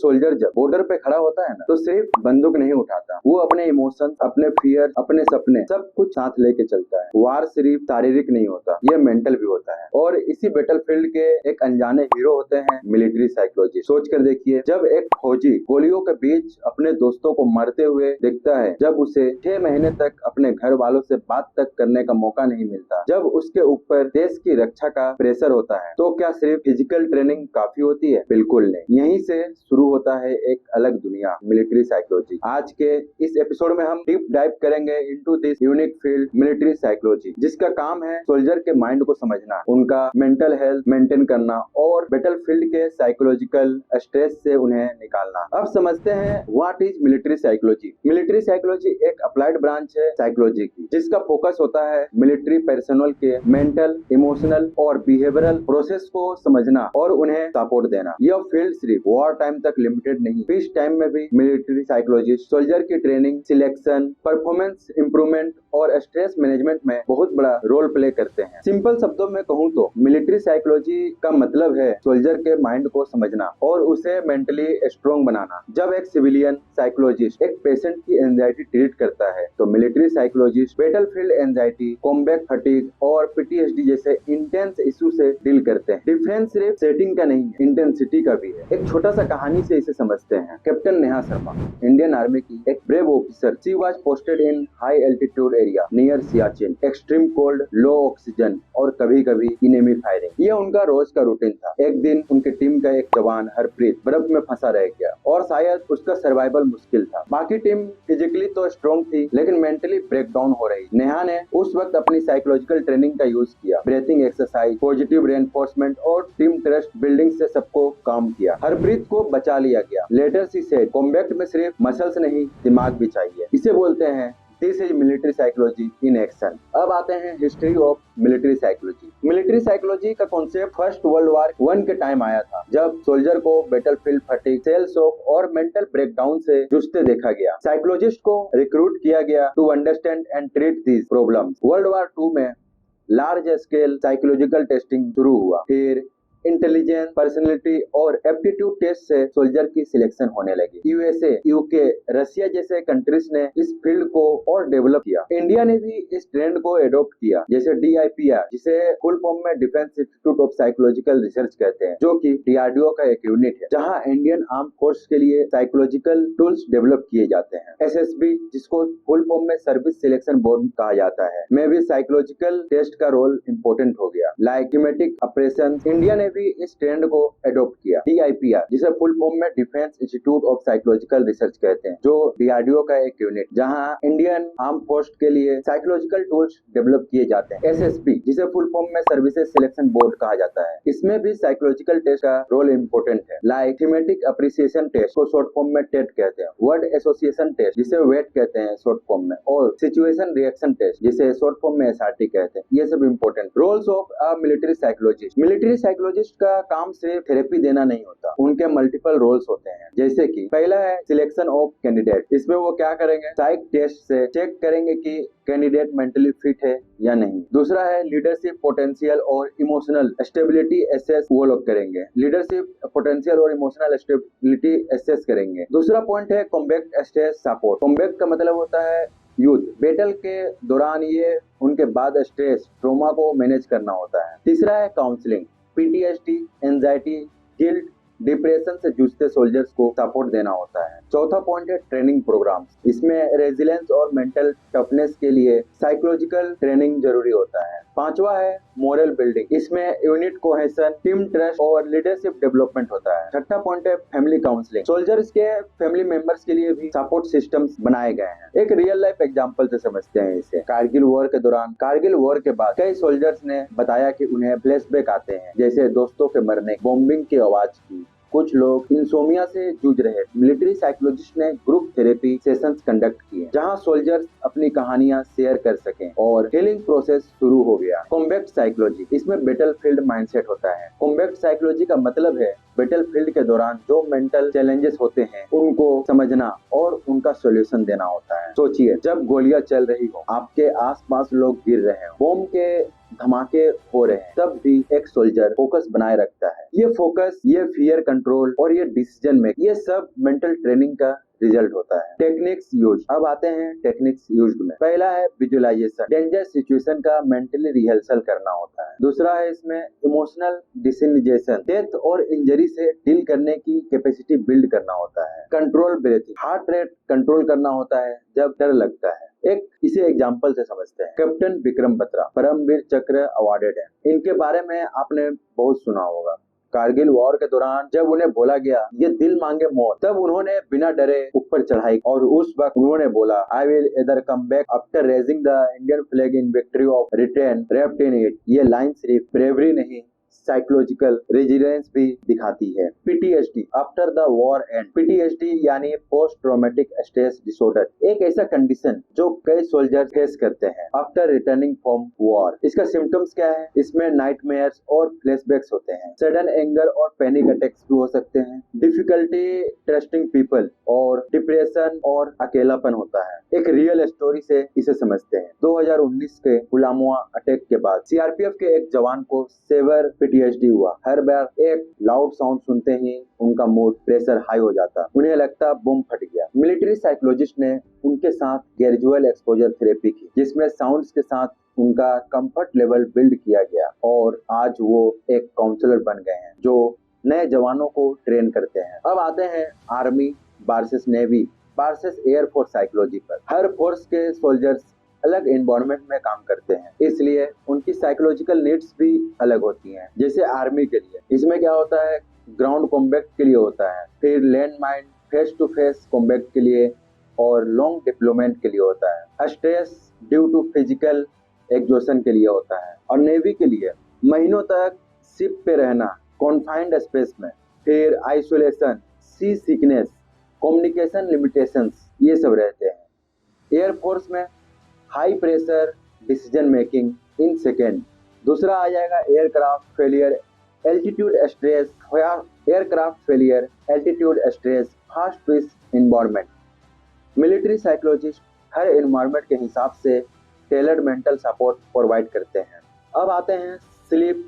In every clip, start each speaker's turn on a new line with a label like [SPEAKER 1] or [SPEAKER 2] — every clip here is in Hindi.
[SPEAKER 1] सोल्जर जब बॉर्डर पे खड़ा होता है ना, तो सिर्फ बंदूक नहीं उठाता, वो अपने इमोशन, अपने फियर, अपने सपने सब कुछ साथ लेके चलता है। वार सिर्फ शारीरिक नहीं होता, ये मेंटल भी होता है। और इसी बैटलफील्ड के एक अनजाने हीरो होते हैं मिलिट्री साइकोलॉजी। सोच कर देखिए, जब एक फौजी गोलियों के बीच अपने दोस्तों को मरते हुए देखता है, जब उसे 6 महीने तक अपने घर वालों से बात तक करने का मौका नहीं मिलता, जब उसके ऊपर देश की रक्षा का प्रेशर होता है, तो क्या सिर्फ फिजिकल ट्रेनिंग काफी होती है? बिल्कुल नहीं। यहीं से शुरू होता है एक अलग दुनिया, मिलिट्री साइकोलॉजी। आज के इस एपिसोड में हम डीप डाइव करेंगे into this unique field, military psychology, जिसका काम है सोल्जर के माइंड को समझना, उनका मेंटल हेल्थ मेंटेन करना और बैटलफील्ड के साइकोलॉजिकल स्ट्रेस से उन्हें निकालना। अब समझते हैं what is military psychology. Military psychology एक अप्लाइड ब्रांच है साइकोलॉजी की, जिसका फोकस होता है मिलिट्री पर्सनल के मेंटल, इमोशनल और बिहेवियरल प्रोसेस को समझना और उन्हें सपोर्ट देना। यह फील्ड सिर्फ वॉर टाइम तक लिमिटेड नहीं, पीस टाइम में भी मिलिट्री साइकोलॉजिस्ट सोल्जर की ट्रेनिंग, सिलेक्शन, परफॉर्मेंस इंप्रूवमेंट और स्ट्रेस मैनेजमेंट में बहुत बड़ा रोल प्ले करते हैं। सिंपल शब्दों में कहूँ तो मिलिट्री साइकोलॉजी का मतलब है सोल्जर के माइंड को समझना और उसे मेंटली स्ट्रॉन्ग बनाना। जब एक सिविलियन साइकोलॉजिस्ट एक पेशेंट की एंजाइटी ट्रीट करता है, तो military psychologist battlefield anxiety, combat fatigue और पीटीएसडी जैसे इंटेंस इशू से डील करते हैं। डिफरेंस सिर्फ सेटिंग का नहीं, इंटेंसिटी का भी है। एक छोटा सा कहानी से इसे समझते हैं। Captain Neha Sharma Indian army की एक brave officer. She was posted in high altitude area near Siachen, extreme cold, low oxygen और कभी-कभी इनेमी फायरिंग। ये उनका रोज का रूटीन था। एक दिन उनके टीम का एक जवान हरप्रीत बर्फ में फंसा रह गया और शायद उसका सर्वाइवल मुश्किल था। बाकी टीम फिजिकली तो स्ट्रॉन्ग थी, लेकिन मेंटली ब्रेकडाउन हो रही। नेहा ने उस वक्त अपनी साइकोलॉजिकल ट्रेनिंग का यूज किया, ब्रीथिंग एक्सरसाइज, पॉजिटिव रेनफोर्समेंट और टीम ट्रस्ट बिल्डिंग से सबको काम किया। हरप्रीत को बचा लिया गया। लेटर सी सेड, कॉम्बैट में सिर्फ मसल्स नहीं, दिमाग भी चाहिए। इसे बोलते हैं this is military psychology in action. अब आते हैं history of military psychology. Military psychology का कॉन्सेप्ट फर्स्ट वर्ल्ड वॉर 1 के टाइम आया था, जब सोल्जर को बैटलफील्ड फटीग, सेल शॉक और मेंटल ब्रेकडाउन से जूझते देखा गया। साइकोलॉजिस्ट को रिक्रूट किया गया to understand and treat these problems. World war 2 में लार्ज स्केल साइकोलॉजिकल टेस्टिंग शुरू हुआ। फिर इंटेलिजेंस, पर्सनैलिटी और एप्टीट्यूड टेस्ट से सोल्जर की सिलेक्शन होने लगी। यूएसए, यूके, रशिया जैसे कंट्रीज ने इस फील्ड को और डेवलप किया। इंडिया ने भी इस ट्रेंड को एडॉप्ट किया, जैसे DIPR, जिसे फुल फॉर्म में defence institute of psychological research कहते हैं, जो कि DRDO का एक यूनिट है, जहां इंडियन आर्म फोर्स के लिए साइकोलॉजिकल टूल्स डेवलप किए जाते हैं। SSB, जिसको फुल फॉर्म में सर्विस सिलेक्शन बोर्ड कहा जाता है, में भी साइकोलॉजिकल टेस्ट का रोल इम्पोर्टेंट हो गया। लाइक टीमेटिक ऑपरेशन, इंडिया ने भी इस ट्रेंड को एडॉप्ट किया। DIPR, जिसे फुल फॉर्म में defence institute of psychological research कहते हैं, जो DRDO का एक यूनिट, जहां इंडियन आर्म फोर्स के लिए साइकोलॉजिकल टूल्स डेवलप किए जाते हैं। SSB, जिसे फुल फॉर्म में सर्विसेज सिलेक्शन बोर्ड कहा जाता है, इसमें भी साइकोलॉजिकल टेस्ट का रोल इम्पोर्टेंट है। लाइक थीमेटिक अप्रिसिएशन टेस्ट को शॉर्ट फॉर्म में टेट कहते हैं, वर्ड एसोसिएशन टेस्ट, जिसे वेट कहते हैं शॉर्ट फॉर्म में, और सिचुएशन रिएक्शन टेस्ट, जिसे शॉर्ट फॉर्म में SRT कहते हैं। ये सब important. Roles of a military psychologist. Military psychologist का काम सिर्फ थेरेपी देना नहीं होता, उनके मल्टीपल रोल्स होते हैं। जैसे कि पहला है सिलेक्शन ऑफ कैंडिडेट। इसमें वो क्या करेंगे? साइक टेस्ट से चेक करेंगे कि कैंडिडेट मेंटली फिट है या नहीं। दूसरा है लीडरशिप पोटेंशियल और इमोशनल स्टेबिलिटी एसेस, वो लोग करेंगे। लीडरशिप पोटेंशियल और इमोशनल स्टेबिलिटी एसेस करेंगे। दूसरा पॉइंट है कॉम्बैट स्ट्रेस सपोर्ट। कॉम्बैट का मतलब होता है युद्ध, बैटल के दौरान ये उनके बाद स्ट्रेस, ट्रॉमा को मैनेज करना होता है। तीसरा है counselling, PTSD, anxiety, guilt, depression से जूझते सोल्जर्स को सपोर्ट देना होता है। चौथा पॉइंट है ट्रेनिंग प्रोग्राम्स। इसमें रेजिलेंस और मेंटल टफनेस के लिए साइकोलॉजिकल ट्रेनिंग जरूरी होता है। पांचवा है मोरल बिल्डिंग। इसमें यूनिट कोहेशन, टीम ट्रस्ट और लीडरशिप डेवलपमेंट होता है। छठा पॉइंट है फैमिली काउंसलिंग। सोल्जर्स के फैमिली मेंबर्स के लिए भी सपोर्ट सिस्टम्स बनाए गए हैं। एक रियल लाइफ एग्जांपल से समझते हैं इसे। कारगिल वॉर के दौरान, कारगिल वॉर के बाद कई सोल्जर्स ने बताया कि उन्हें फ्लैशबैक आते हैं, जैसे दोस्तों के मरने, बॉम्बिंग की आवाज की। कुछ लोग इंसोमिया से जूझ रहे। मिलिट्री साइकोलॉजिस्ट ने ग्रुप थेरेपी सेशंस कंडक्ट किए, जहां सोल्जर्स अपनी कहानियां शेयर कर सकें और हीलिंग प्रोसेस शुरू हो गया। कॉम्बैट साइकोलॉजी, इसमें बैटलफील्ड माइंडसेट होता है। कॉम्बैट साइकोलॉजी का मतलब है बैटलफील्ड के दौरान जो मेंटल चैलेंजेस होते हैं उनको समझना और उनका सॉल्यूशन देना होता है। सोचिए, जब गोलियां चल रही हो, आपके आसपास लोग गिर रहे हो, बॉम्ब के धमाके हो रहे हैं तब भी एक सोल्जर फोकस बनाए रखता है। ये फोकस, ये फियर कंट्रोल और ये डिसीजन मेकिंग, ये सब मेंटल ट्रेनिंग का रिजल्ट होता है। Techniques use. अब आते हैं टेक्निक्स यूज में। पहला है विजुअलाइजेशन, डेंजर सिचुएशन का मेंटली रिहर्सल करना होता है। दूसरा है इसमें इमोशनल डिसिनिजेशन, डेथ और इंजरी से डील करने की कैपेसिटी बिल्ड करना होता है। Control breathing, heart rate control करना होता है जब डर लगता है। एक इसे एग्जाम्पल से समझते हैं। कैप्टन विक्रम बत्रा परमवीर चक्र अवार्डेड है। इनके बारे में आपने बहुत सुना होगा। कारगिल वॉर के दौरान जब उन्हें बोला गया ये दिल मांगे मौत, तब उन्होंने बिना डरे ऊपर चढ़ाई और उस वक्त उन्होंने बोला I will either come back after raising the Indian flag in victory of return wrapped in it. ये लाइन सिर्फ ब्रेवरी नहीं, साइकोलॉजिकल रेजिलियंस भी दिखाती है। PTSD after the war and. PTSD यानी पोस्ट ट्रॉमेटिक स्ट्रेस डिसऑर्डर, एक ऐसा कंडीशन जो कई सोल्जर फेस करते हैं आफ्टर रिटर्निंग फ्रॉम वॉर। इसका सिम्टम्स क्या है? इसमें नाइटमेयर्स और फ्लैशबैक्स होते हैं, सडन एंगर और पैनिक अटैक्स भी हो सकते हैं, डिफिकल्टी ट्रस्टिंग पीपल और डिप्रेशन और अकेलापन होता है। एक रियल स्टोरी से इसे समझते हैं। 2019 के पुलवामा अटैक के बाद सीआरपीएफ के एक जवान को सेवर पीटीएसडी हुआ। हर बार एक लाउड साउंड सुनते ही उनका मूड प्रेशर हाई हो जाता, उन्हें लगता बम फट गया। मिलिट्री साइकोलॉजिस्ट ने उनके साथ ग्रेजुअल एक्सपोजर थेरेपी की, जिसमें साउंड्स के साथ उनका कंफर्ट लेवल बिल्ड किया गया और आज वो एक काउंसलर बन गए हैं जो नए जवानों को ट्रेन करते हैं। अब आते हैं army versus navy versus air force psychology पर। हर फोर्स के सोल्जर्स अलग एनवायरनमेंट में काम करते हैं, इसलिए उनकी साइकोलॉजिकल नीड्स भी अलग होती हैं। जैसे आर्मी के लिए इसमें क्या होता है, ग्राउंड कॉम्बैट के लिए होता है, फिर land mine face to face combat के लिए और लॉन्ग डिप्लोमेंट के लिए होता है। Stress due to physical exhaustion के लिए होता है। और नेवी के लिए महीनों तक शिप पे रहना, कॉन्फाइंड स्पेस में, फिर isolation, sea sickness, communication limitations, ये सब रहते हैं। एयरफोर्स में high pressure decision making in second. दूसरा आ जाएगा aircraft failure, altitude stress, aircraft failure, altitude stress, fast pitch environment. Military psychologist हर एनवायरनमेंट के हिसाब से टेलर्ड मेंटल सपोर्ट प्रोवाइड करते हैं। अब आते हैं sleep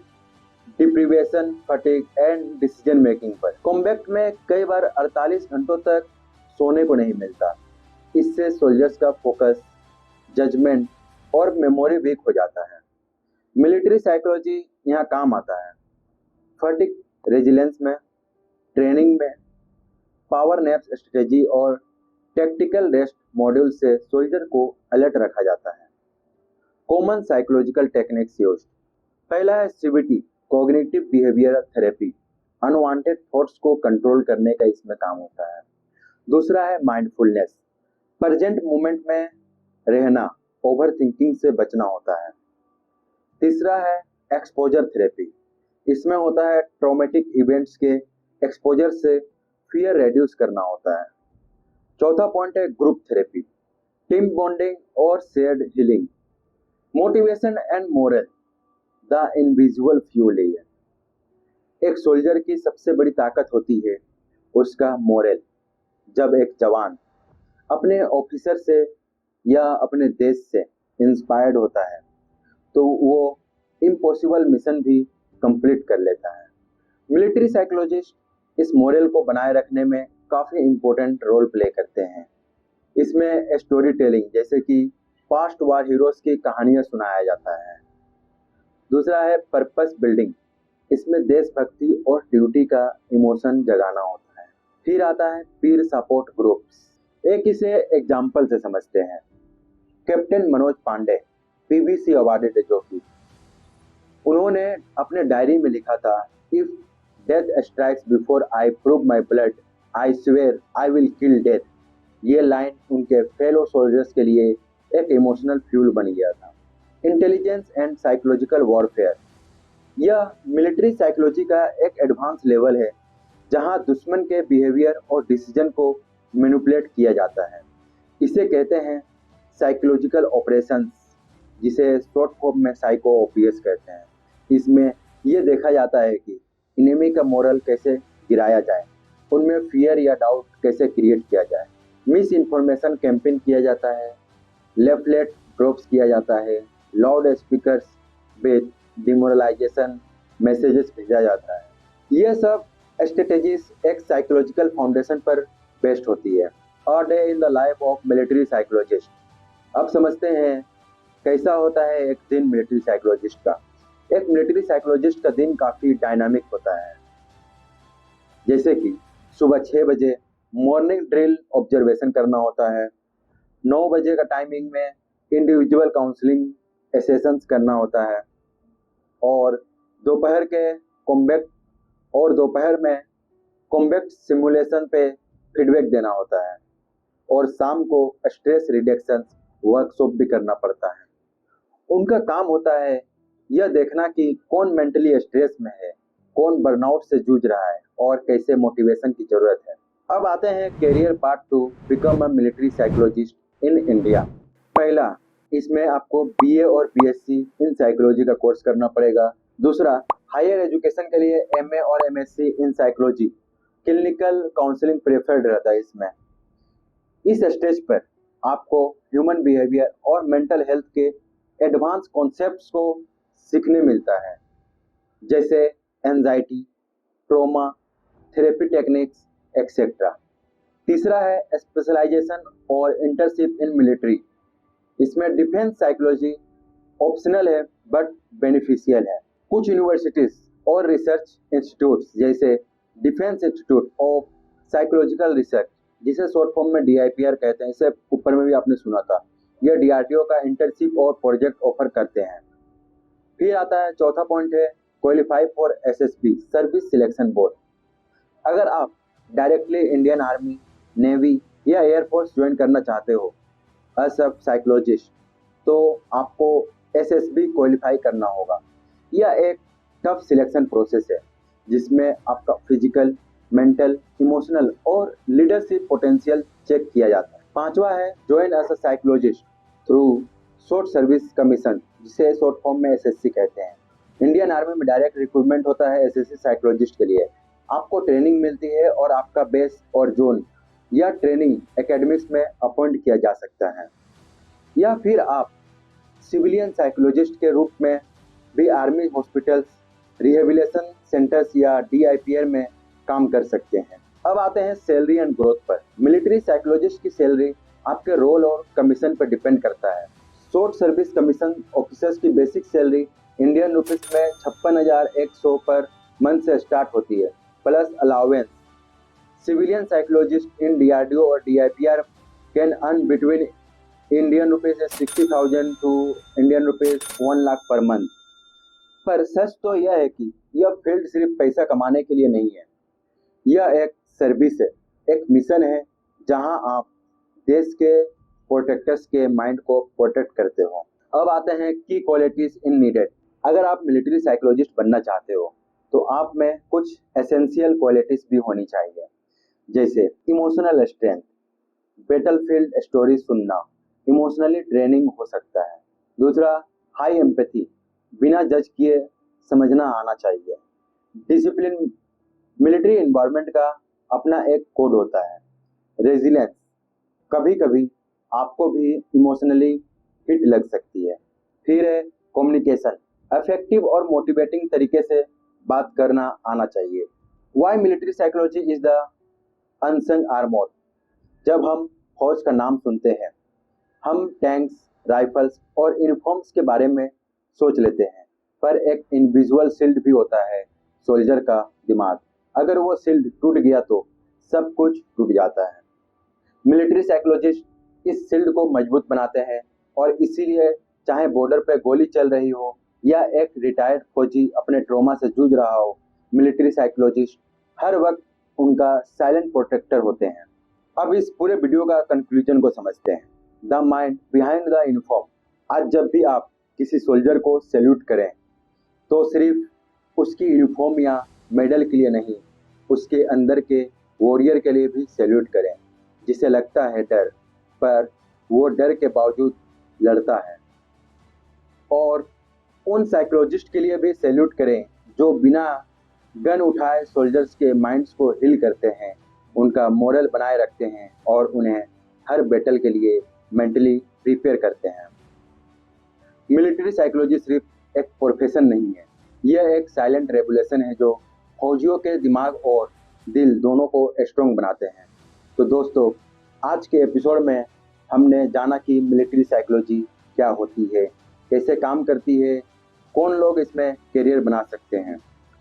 [SPEAKER 1] deprivation, fatigue and decision making पर। कॉम्बैट में कई बार 48 घंटों तक सोने को नहीं मिलता। इससे सोल्जर्स का फोकस, जजमेंट और मेमोरी वीक हो जाता है। मिलिट्री साइकोलॉजी यहाँ काम आता है। फटीग रेजिलेंस में, ट्रेनिंग में, पावर नैप्स स्ट्रेटेजी और टैक्टिकल रेस्ट मॉड्यूल से सोल्जर को अलर्ट रखा जाता है। Common psychological techniques use. पहला है CBT, cognitive behaviour therapy, unwanted thoughts को कंट्रोल करने का इसमें काम होता है। दूसरा है माइंडफुलनेस, प्रेजेंट मोमेंट में रहना, ओवर थिंकिंग से बचना होता है। तीसरा है एक्सपोजर थेरेपी, इसमें होता है ट्रॉमेटिक इवेंट्स के एक्सपोजर से फियर रेड्यूस करना होता है। चौथा पॉइंट है ग्रुप थेरेपी, टीम बॉन्डिंग और shared healing. Motivation and moral, the invisible fuel है। एक सोल्जर की सबसे बड़ी ताकत होती है उसका मोरल। जब एक जवान अपने ऑफिसर से या अपने देश से इंस्पायर्ड होता है तो वो इम्पॉसिबल मिशन भी कंप्लीट कर लेता है। मिलिट्री साइकोलॉजिस्ट इस मोरल को बनाए रखने में काफ़ी इम्पोर्टेंट रोल प्ले करते हैं। इसमें स्टोरी टेलिंग, जैसे कि पास्ट वार हीरोज की कहानियाँ सुनाया जाता है। दूसरा है पर्पस बिल्डिंग, इसमें देशभक्ति और ड्यूटी का इमोशन जगाना होता है। फिर आता है पीर सपोर्ट ग्रुप्स। एक इसे एग्जाम्पल से समझते हैं। Captain Manoj Pandey PVC awarded जॉकी, उन्होंने अपने डायरी में लिखा था, if death strikes before I prove my blood I swear I will kill death. ये लाइन उनके फेलो सोल्जर्स के लिए एक इमोशनल फ्यूल बन गया था। इंटेलिजेंस एंड साइकोलॉजिकल वॉरफेयर, यह मिलिट्री साइकोलॉजी का एक एडवांस लेवल है जहां दुश्मन के बिहेवियर और डिसीजन को मैनिपुलेट किया जाता है। इसे कहते हैं साइकोलॉजिकल ऑपरेशंस, जिसे शॉर्ट फॉर्म में साइको ओपीएस कहते हैं। इसमें यह देखा जाता है कि इनेमी का मोरल कैसे गिराया जाए, उनमें फियर या डाउट कैसे क्रिएट किया जाए, मिस इन्फॉर्मेशन कैंपेन किया जाता है, लेफलेट ड्रॉप्स किया जाता है, loud speakers based demoralisation messages भेजा जाता है। यह सब स्ट्रेटेजीज एक साइकोलॉजिकल फाउंडेशन पर बेस्ड होती है। A day in the life of military psychologist. अब समझते हैं कैसा होता है एक दिन मिलिट्री साइकोलॉजिस्ट का। एक मिलिट्री साइकोलॉजिस्ट का दिन काफी डायनामिक होता है। जैसे कि सुबह 6 बजे मॉर्निंग ड्रिल ऑब्जर्वेशन करना होता है। 9 बजे का टाइमिंग में इंडिविजुअल काउंसलिंग सेशंस करना होता है और दोपहर में कॉम्बैक्ट सिमुलेशन पे फीडबैक देना होता है और शाम को स्ट्रेस रिडक्शन वर्कशॉप भी करना पड़ता है। उनका काम होता है यह देखना कि कौन मेंटली स्ट्रेस में है, कौन बर्नआउट से जूझ रहा है और कैसे मोटिवेशन की जरूरत है। अब आते हैं career part 2, become a military psychologist in India. पहला, इसमें आपको बीए और बीएससी इन साइकोलॉजी का कोर्स करना पड़ेगा। दूसरा, हायर एजुकेशन के लिए एमए और MSc in psychology. Clinical counselling preferred रहता है इसमें। इस स्टेज पर आपको ह्यूमन बिहेवियर और मेंटल हेल्थ के एडवांस कॉन्सेप्ट्स को सीखने मिलता है, जैसे anxiety, trauma, therapy techniques etcetera. तीसरा है स्पेशलाइजेशन और इंटर्नशिप इन मिलिट्री। इसमें डिफेंस साइकोलॉजी ऑप्शनल है बट बेनिफिशियल है। कुछ यूनिवर्सिटीज और रिसर्च इंस्टीट्यूट्स जैसे defence institute of psychological research, जिसे शॉर्ट फॉर्म में DIPR कहते हैं, इसे ऊपर में भी आपने सुना था, यह DRDO का इंटर्नशिप और प्रोजेक्ट ऑफर करते हैं। फिर आता है चौथा पॉइंट है qualify for SSB service selection board. अगर आप डायरेक्टली इंडियन आर्मी, नेवी या एयरफोर्स ज्वाइन करना चाहते हो एज अ साइकोलॉजिस्ट, तो आपको SSB क्वालिफाई करना होगा। यह एक टफ सिलेक्शन प्रोसेस है जिसमें आपका फिजिकल, मेंटल, इमोशनल और लीडरशिप पोटेंशियल चेक किया जाता है। पांचवा है join as a psychologist through short service commission, जिसे शॉर्ट फॉर्म में SSC कहते हैं। इंडियन आर्मी में डायरेक्ट रिक्रूटमेंट होता है SSC साइकोलॉजिस्ट के लिए। आपको ट्रेनिंग मिलती है और आपका बेस और जोन या ट्रेनिंग एकेडमिक्स में अपॉइंट किया जा सकता है, या फिर आप सिविलियन साइकोलॉजिस्ट के रूप में भी आर्मी हॉस्पिटल्स, रिहेबिलिटेशन सेंटर्स या DIPR में काम कर सकते हैं। अब आते हैं सैलरी एंड ग्रोथ पर। मिलिट्री साइकोलॉजिस्ट की सैलरी आपके रोल और कमीशन पर डिपेंड करता है। शॉर्ट सर्विस कमीशन ऑफिसर्स की बेसिक सैलरी इंडियन रुपीस में 56,100 पर मंथ से स्टार्ट होती है, plus allowance. Civilian psychologist in DRDO और DIPR can earn between Indian rupees 60,000 to Indian rupees 1 lakh per month. पर सच तो यह है कि यह फील्ड सिर्फ पैसा कमाने के लिए नहीं है, यह एक सर्विस है, एक मिशन है जहां आप देश के प्रोटेक्टर्स के माइंड को प्रोटेक्ट करते हो। अब आते हैं की क्वालिटीज इन नीडेड। अगर आप मिलिट्री साइकोलॉजिस्ट बनना चाहते हो तो आप में कुछ एसेंशियल क्वालिटीज भी होनी चाहिए, जैसे इमोशनल स्ट्रेंथ, बैटलफील्ड स्टोरी सुनना, इमोशनली ट्रेनिंग हो सकता है। दूसरा, हाई एम्पैथी, बिना जज किए समझना आना चाहिए। डिसिप्लिन, मिलिट्री एनवायरनमेंट का अपना एक कोड होता है। रेजिलेंस, कभी कभी आपको भी इमोशनली हिट लग सकती है। फिर है कम्युनिकेशन, इफेक्टिव और मोटिवेटिंग तरीके से बात करना आना चाहिए। Why military psychology is the unsung armour. जब हम फौज का नाम सुनते हैं, हम टैंक्स, राइफल्स और यूनिफॉर्म्स के बारे में सोच लेते हैं, पर एक इनविजुअल शील्ड भी होता है, सोल्जर का दिमाग। अगर वो शील्ड टूट गया तो सब कुछ टूट जाता है। मिलिट्री साइकोलॉजिस्ट इस शील्ड को मजबूत बनाते हैं और इसीलिए चाहे बॉर्डर पे गोली चल रही हो या एक रिटायर्ड फौजी अपने ट्रॉमा से जूझ रहा हो, मिलिट्री साइकोलॉजिस्ट हर वक्त उनका साइलेंट प्रोटेक्टर होते हैं। अब इस पूरे वीडियो का कंक्लूजन को समझते हैं। The mind behind the uniform. आज जब भी आप किसी सोल्जर को सैल्यूट करें तो सिर्फ उसकी यूनिफॉर्म या मेडल के लिए नहीं, उसके अंदर के वॉरियर के लिए भी सैल्यूट करें, जिसे लगता है डर, पर वो डर के बावजूद लड़ता है। और उन साइकोलॉजिस्ट के लिए भी सैल्यूट करें जो बिना गन उठाए सोल्जर्स के माइंड्स को हील करते हैं, उनका मोरल बनाए रखते हैं और उन्हें हर बैटल के लिए मेंटली प्रिपेयर करते हैं। मिलिट्री साइकोलॉजी सिर्फ एक प्रोफेशन नहीं है, यह एक साइलेंट रेवोल्यूशन है जो फौजियों के दिमाग और दिल दोनों को स्ट्रॉन्ग बनाते हैं। तो दोस्तों, आज के एपिसोड में हमने जाना कि मिलिट्री साइकोलॉजी क्या होती है, कैसे काम करती है, कौन लोग इसमें करियर बना सकते हैं,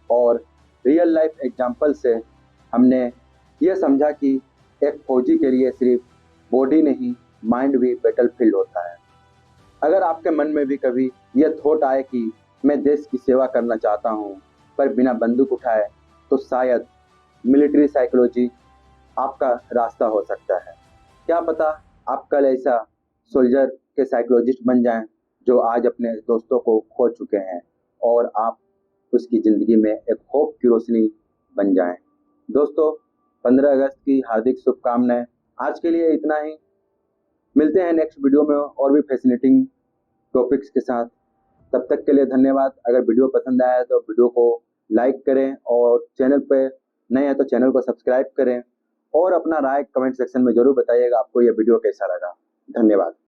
[SPEAKER 1] और रियल लाइफ एग्जाम्पल से हमने यह समझा कि एक फौजी के लिए सिर्फ बॉडी नहीं, माइंड भी बैटलफील्ड होता है। अगर आपके मन में भी कभी यह थॉट आए कि मैं देश की सेवा करना चाहता हूँ पर बिना बंदूक उठाए, तो शायद मिलिट्री साइकोलॉजी आपका रास्ता हो सकता है। क्या पता आप कल ऐसा सोल्जर के साइकोलॉजिस्ट बन जाएं जो आज अपने दोस्तों को खो चुके हैं और आप उसकी ज़िंदगी में एक होप की रोशनी बन जाएं। दोस्तों, 15 अगस्त की हार्दिक शुभकामनाएं। आज के लिए इतना ही। मिलते हैं नेक्स्ट वीडियो में और भी फैसिनेटिंग टॉपिक्स के साथ। तब तक के लिए धन्यवाद। अगर वीडियो पसंद आया तो वीडियो को लाइक करें और चैनल पे नए हैं तो चैनल को सब्सक्राइब करें और अपना राय कमेंट सेक्शन में जरूर बताइएगा आपको यह वीडियो कैसा लगा। धन्यवाद।